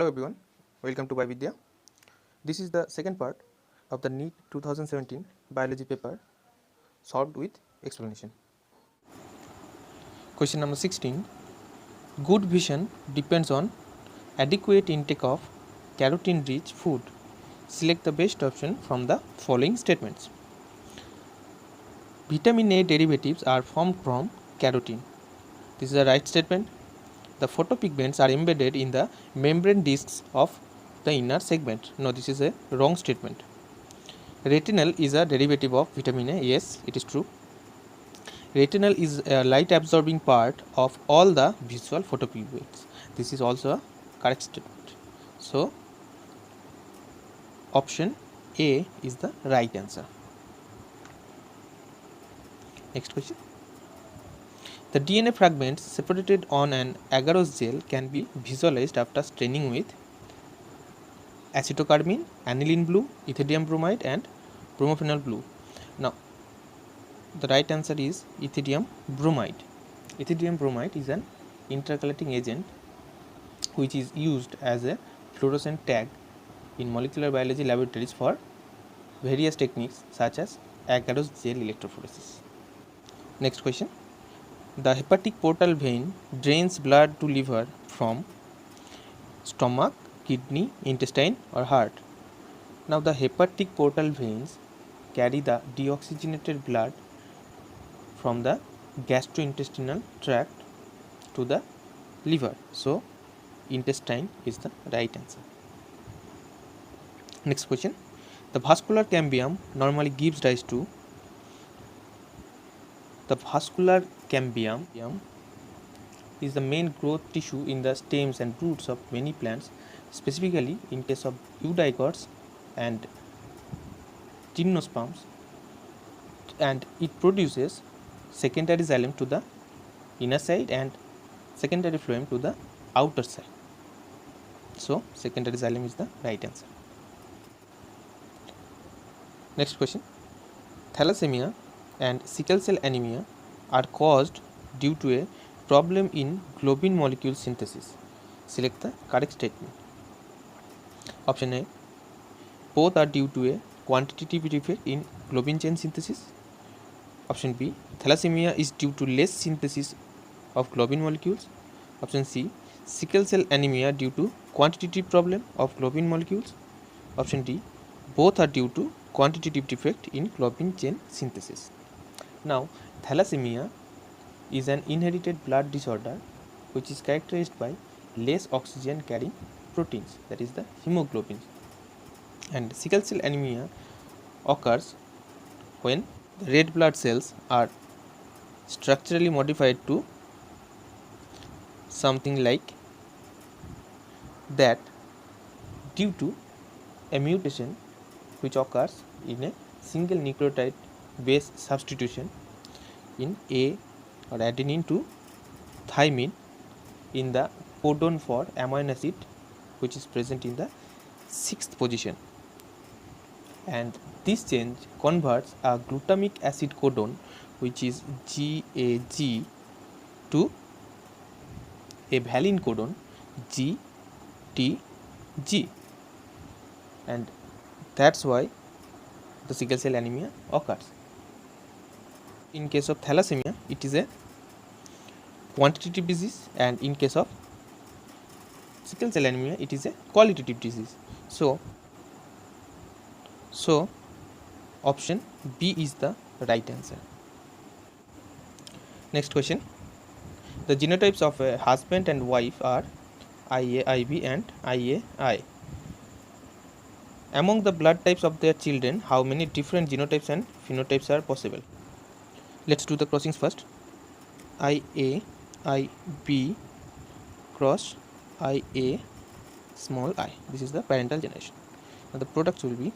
Hello everyone, welcome to Biovidya. This is the second part of the NEET 2017 biology paper solved with explanation. Question number 16. Good vision depends on adequate intake of carotene rich food. Select the best option from the following statements. Vitamin A derivatives are formed from carotene. This is the right statement. The photopigments are embedded in the membrane discs of the inner segment. No, this is a wrong statement. Retinal is a derivative of vitamin A. Yes, it is true. Retinal is a light absorbing part of all the visual photopigments. This is also a correct statement. So, option A is the right answer. Next question. The DNA fragments separated on an agarose gel can be visualized after staining with acetocarmine, aniline blue, ethidium bromide and bromophenol blue. Now, the right answer is ethidium bromide. Ethidium bromide is an intercalating agent which is used as a fluorescent tag in molecular biology laboratories for various techniques such as agarose gel electrophoresis. Next question. The hepatic portal vein drains blood to liver from stomach, kidney, intestine or heart. Now the hepatic portal veins carry the deoxygenated blood from the gastrointestinal tract to the liver. So intestine is the right answer. Next question. The vascular cambium normally gives rise to is the main growth tissue in the stems and roots of many plants, specifically in case of eudicots and gymnosperms, and it produces secondary xylem to the inner side and secondary phloem to the outer side. So secondary xylem is the right answer. Next question. Thalassemia and sickle cell anemia are caused due to a problem in globin molecule synthesis. Select the correct statement. Option A. Both are due to a quantitative defect in globin chain synthesis. Option B. Thalassemia is due to less synthesis of globin molecules. Option C. Sickle cell anemia due to quantitative problem of globin molecules. Option D. Both are due to quantitative defect in globin chain synthesis. Now, thalassemia is an inherited blood disorder which is characterized by less oxygen carrying proteins, that is the hemoglobin. And sickle cell anemia occurs when the red blood cells are structurally modified to something like that due to a mutation which occurs in a single nucleotide base substitution in A or adenine to thymine in the codon for amino acid which is present in the 6th position, and this change converts a glutamic acid codon which is GAG to a valine codon GTG, and that's why the sickle cell anemia occurs. In case of thalassemia, it is a quantitative disease, and in case of sickle cell anemia, it is a qualitative disease. So option B is the right answer. Next question. The genotypes of a husband and wife are IA, IB and IAI. Among the blood types of their children, how many different genotypes and phenotypes are possible? Let's do the crossings first. IA, IB cross IA small I. This is the parental generation. Now the products will be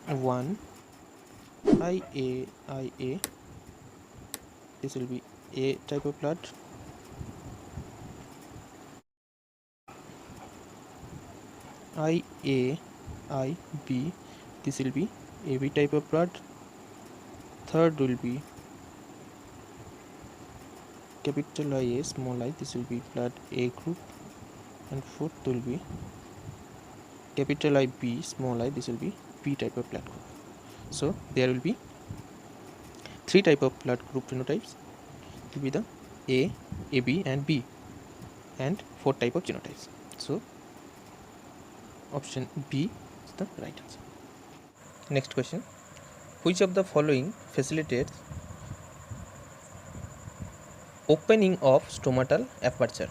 1 IA. This will be A type of blood. IB. This will be AB type of blood. Third will be capital IA small I. This will be blood A group. and fourth will be capital I, B, small I. This will be P type of blood group. So there will be three type of blood group phenotypes. It will be the A, AB, and B, and four type of genotypes. So option B is the right answer. Next question: which of the following facilitates opening of stomatal aperture?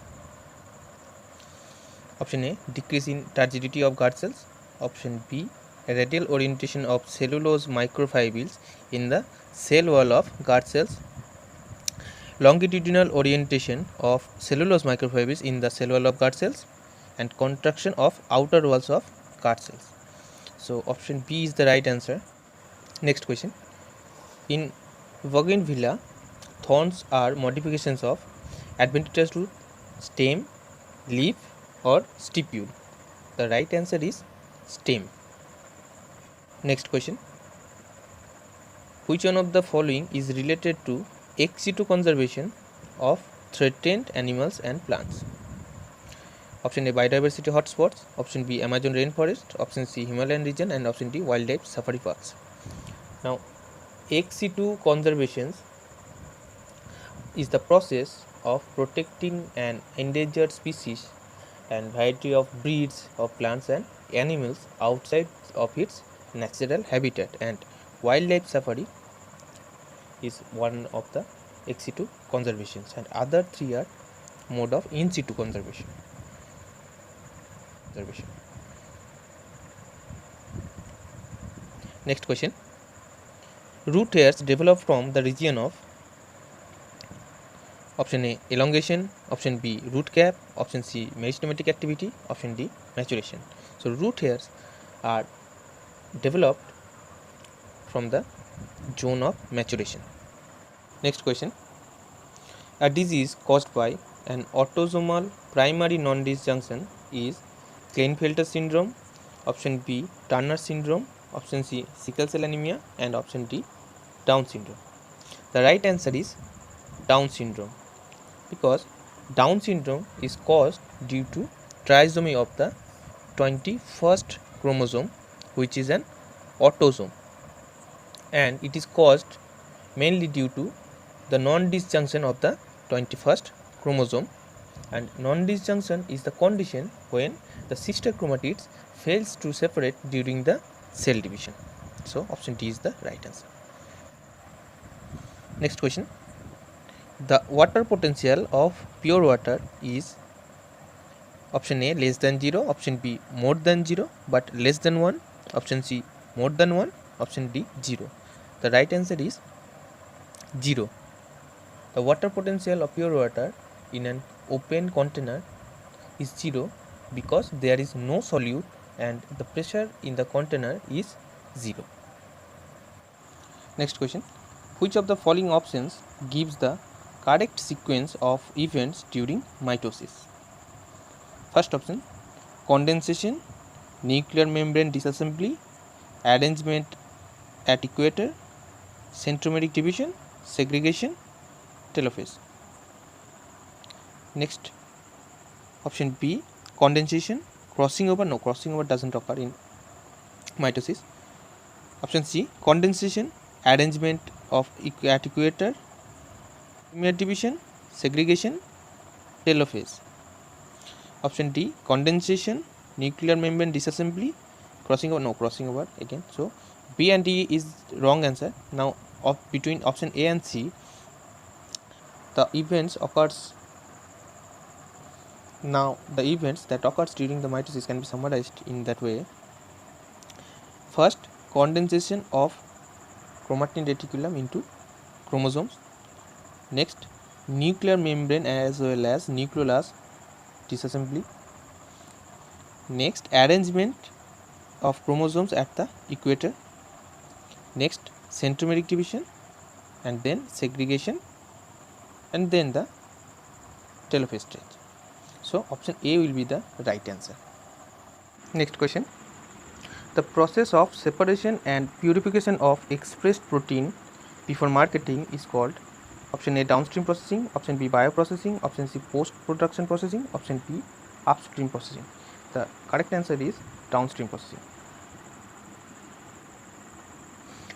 Option A, decrease in turgidity of guard cells. Option B, radial orientation of cellulose microfibrils in the cell wall of guard cells. Longitudinal orientation of cellulose microfibrils in the cell wall of guard cells, and contraction of outer walls of guard cells. So option B is the right answer. Next question: in Bougainvillea, thorns are modifications of adventitious root, stem, leaf, or stipule. The right answer is stem. Next question: which one of the following is related to ex situ conservation of threatened animals and plants? Option A, biodiversity hotspots. Option B, Amazon rainforest. Option C, Himalayan region, and option D, wildlife safari parks. Now, ex situ conservation is the process of protecting an endangered species and variety of breeds of plants and animals outside of its natural habitat, and wildlife safari is one of the ex situ conservations, and other three are mode of in situ conservation. Next question: root hairs develop from the region of option A, elongation. Option B, root cap. Option C, meristematic activity. Option D, maturation. So root hairs are developed from the zone of maturation. Next question: a disease caused by an autosomal primary non-disjunction is Klinefelter syndrome. Option B, Turner syndrome. Option C, sickle cell anemia, and option D, Down syndrome. The right answer is Down syndrome, because Down syndrome is caused due to trisomy of the 21st chromosome, which is an autosome, and it is caused mainly due to the non-disjunction of the 21st chromosome, and non-disjunction is the condition when the sister chromatids fails to separate during the cell division. So option D is the right answer. Next question: the water potential of pure water is option A, less than 0, option B, more than 0 but less than 1, option C, more than 1, option D, 0. The right answer is 0. The water potential of pure water in an open container is 0 because there is no solute and the pressure in the container is 0. Next question: which of the following options gives the correct sequence of events during mitosis? First option: condensation, nuclear membrane disassembly, arrangement at equator, centromeric division, segregation, telophase. Next option B, condensation, crossing over. No, crossing over doesn't occur in mitosis. Option C, condensation, arrangement of at equator, division, segregation, telophase. Option D, condensation, nuclear membrane disassembly, crossing over. No, crossing over again. So B and D is wrong answer. Now between option A and C, the events that occurs during the mitosis can be summarized in that way. First, condensation of chromatin reticulum into chromosomes. Next, nuclear membrane as well as nucleolus disassembly. Next, arrangement of chromosomes at the equator. Next, centromeric division, and then segregation, and then the telophase stage. So option A will be the right answer. Next question: the process of separation and purification of expressed protein before marketing is called option A, downstream processing, option B, bioprocessing, option C, post production processing, option D, upstream processing. The correct answer is downstream processing.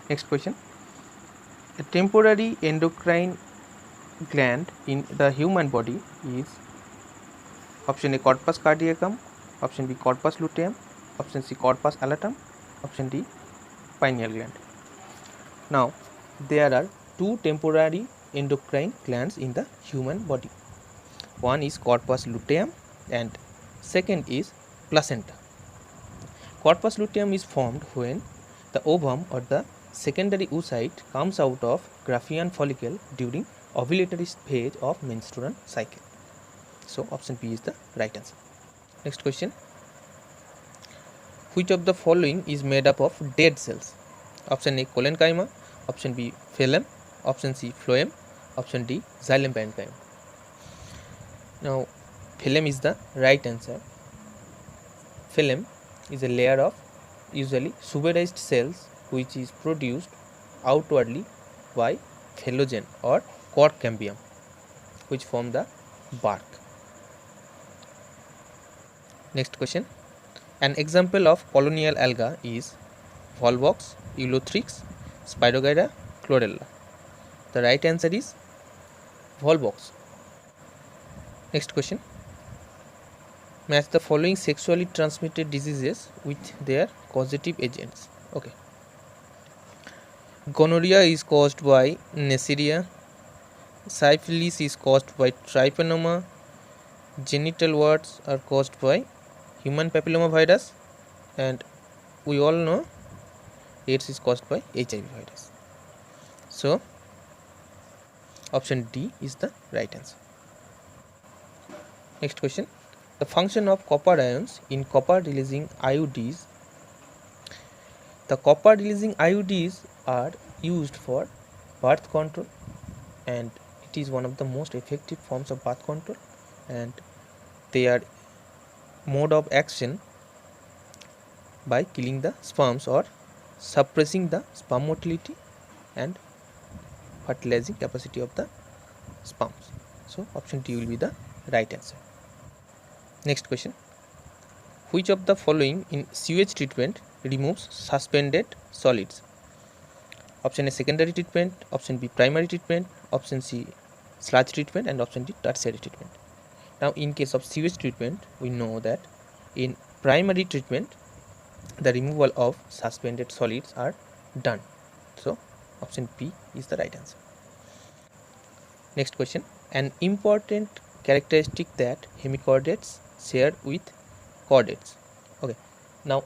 Next question. A temporary endocrine gland in the human body is option A corpus caerulum, option B corpus luteum, option C corpus allatum, option D pineal gland. Now there are two temporary endocrine glands in the human body. One is corpus luteum and second is placenta. Corpus luteum is formed when the ovum or the secondary oocyte comes out of Graafian follicle during ovulatory phase of menstrual cycle. So option B is the right answer. Next question. Which of the following is made up of dead cells? Option A collenchyma, option B phloem, option C phloem, option D xylem parenchyma. Now phloem is the right answer. Phloem is a layer of usually suberized cells which is produced outwardly by phelogen or cork cambium, which form the bark. Next question. An example of colonial alga is Volvox, Ulothrix, Spirogyra, Chlorella. The right answer is Volvox. Next question. Match the following sexually transmitted diseases with their causative agents. Okay. Gonorrhea is caused by Neisseria. Syphilis is caused by Trypanosoma. Genital warts are caused by human papillomavirus, and we all know AIDS is caused by HIV virus. So option D is the right answer. Next question. The function of copper ions in copper releasing IUDs. The copper releasing IUDs are used for birth control, and it is one of the most effective forms of birth control, and they are mode of action by killing the sperms or suppressing the sperm motility and fertilizing capacity of the sperms. So option D will be the right answer. Next question. Which of the following in sewage treatment removes suspended solids? Option A secondary treatment, option B primary treatment, option C sludge treatment, and option D tertiary treatment. Now in case of sewage treatment, we know that in primary treatment the removal of suspended solids are done. So option B is the right answer. Next question. An important characteristic that hemichordates share with chordates. Okay. Now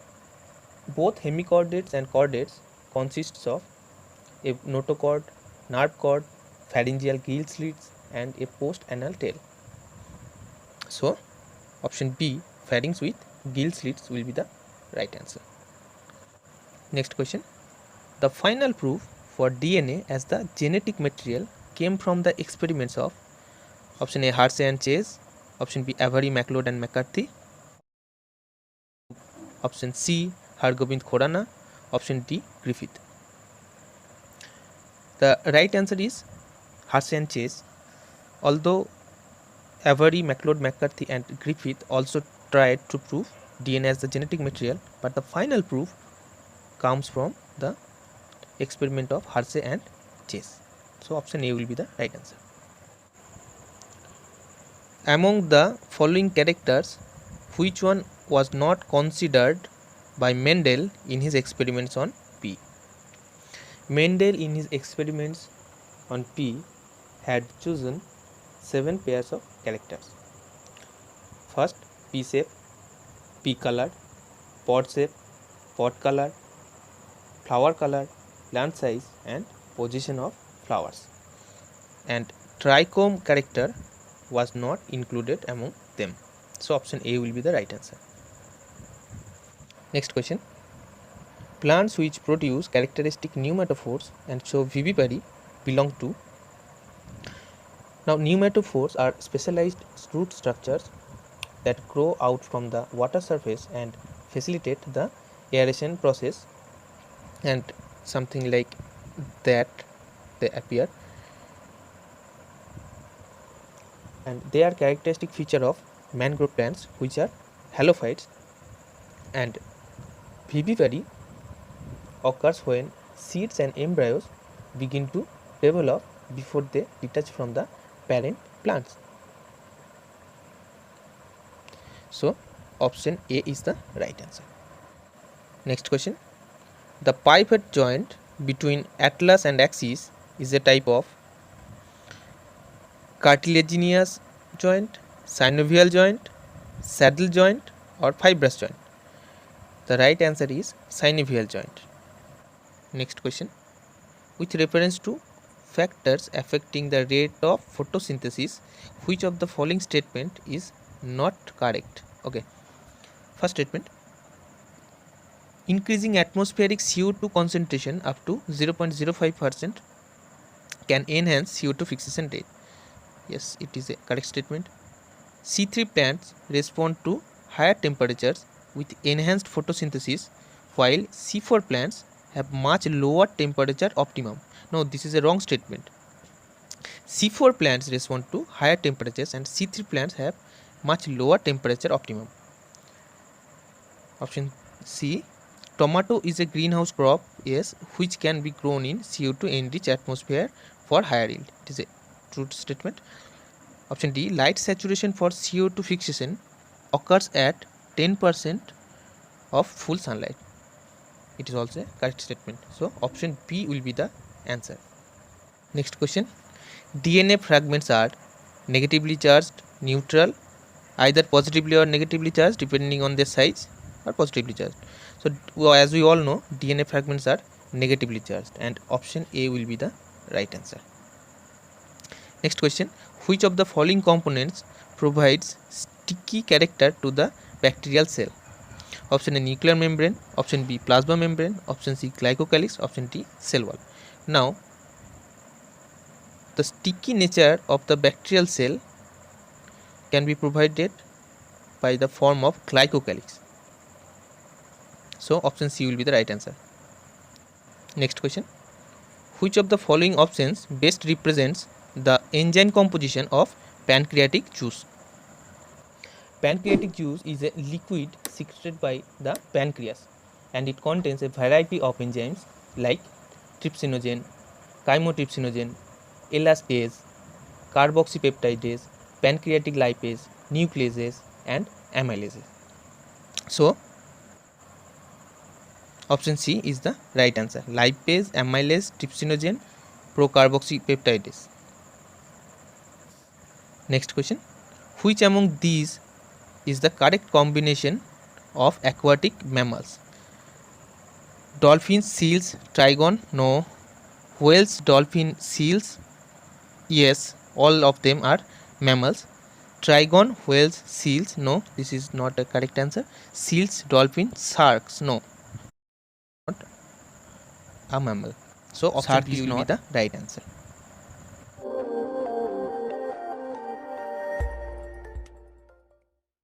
both hemichordates and chordates consists of a notochord, nerve cord, pharyngeal gill slits, and a post-anal tail. So option B, pharynx with gill slits, will be the right answer. Next question. The final proof for DNA as the genetic material came from the experiments of option A Hershey and Chase, option B Avery, MacLeod and McCarthy, option C Hargobind Khorana, option D Griffith. The right answer is Hershey and Chase. Although Avery, MacLeod, McCarthy and Griffith also tried to prove DNA as the genetic material, but the final proof comes from the experiment of Hershey and Chase. So option A will be the right answer. Among the following characters, which one was not considered by Mendel in his experiments on P? Mendel in his experiments on P had chosen 7 pairs of characters. First, P shape, P color, pod shape, pod color, flower color, plant size and position of flowers, and trichome character was not included among them. So option A will be the right answer. Next question. Plants which produce characteristic pneumatophores and show vivipary belong to. Now pneumatophores are specialized root structures that grow out from the water surface and facilitate the aeration process, and something like that they appear, and they are characteristic feature of mangrove plants which are halophytes, and vivipary occurs when seeds and embryos begin to develop before they detach from the parent plants. So option A is the right answer. Next question. The pivot joint between atlas and axis is a type of cartilaginous joint, synovial joint, saddle joint, or fibrous joint. The right answer is synovial joint. Next question. With reference to factors affecting the rate of photosynthesis, which of the following statement is not correct? Okay. First statement. Increasing atmospheric CO2 concentration up to 0.05% can enhance CO2 fixation rate. Yes, it is a correct statement. C3 plants respond to higher temperatures with enhanced photosynthesis, while C4 plants have much lower temperature optimum. No, this is a wrong statement. C4 plants respond to higher temperatures and C3 plants have much lower temperature optimum. Option C. Tomato is a greenhouse crop, yes, which can be grown in CO2 enriched atmosphere for higher yield. It is a true statement. Option D. Light saturation for CO2 fixation occurs at 10% of full sunlight. It is also a correct statement. So option B will be the answer. Next question. DNA fragments are negatively charged, neutral, either positively or negatively charged depending on their size, or positively charged. So as we all know, DNA fragments are negatively charged, and option A will be the right answer. Next question. Which of the following components provides sticky character to the bacterial cell? Option A, nuclear membrane. Option B, plasma membrane. Option C, glycocalyx. Option D, cell wall. Now, the sticky nature of the bacterial cell can be provided by the form of glycocalyx. So option C will be the right answer. Next question. Which of the following options best represents the enzyme composition of pancreatic juice? Pancreatic juice is a liquid secreted by the pancreas, and it contains a variety of enzymes like trypsinogen, chymotrypsinogen, elastase, carboxypeptidase, pancreatic lipase, nucleases, and amylases. So option C is the right answer. Lipase, amylase, trypsinogen, procarboxypeptidase. Next question. Which among these is the correct combination of aquatic mammals? Dolphins, seals, trigon, no. Whales, dolphin, seals, yes, all of them are mammals. Trigon, whales, seals, no, this is not a correct answer. Seals, dolphin, sharks, no, not a mammal. So option B will be the right answer.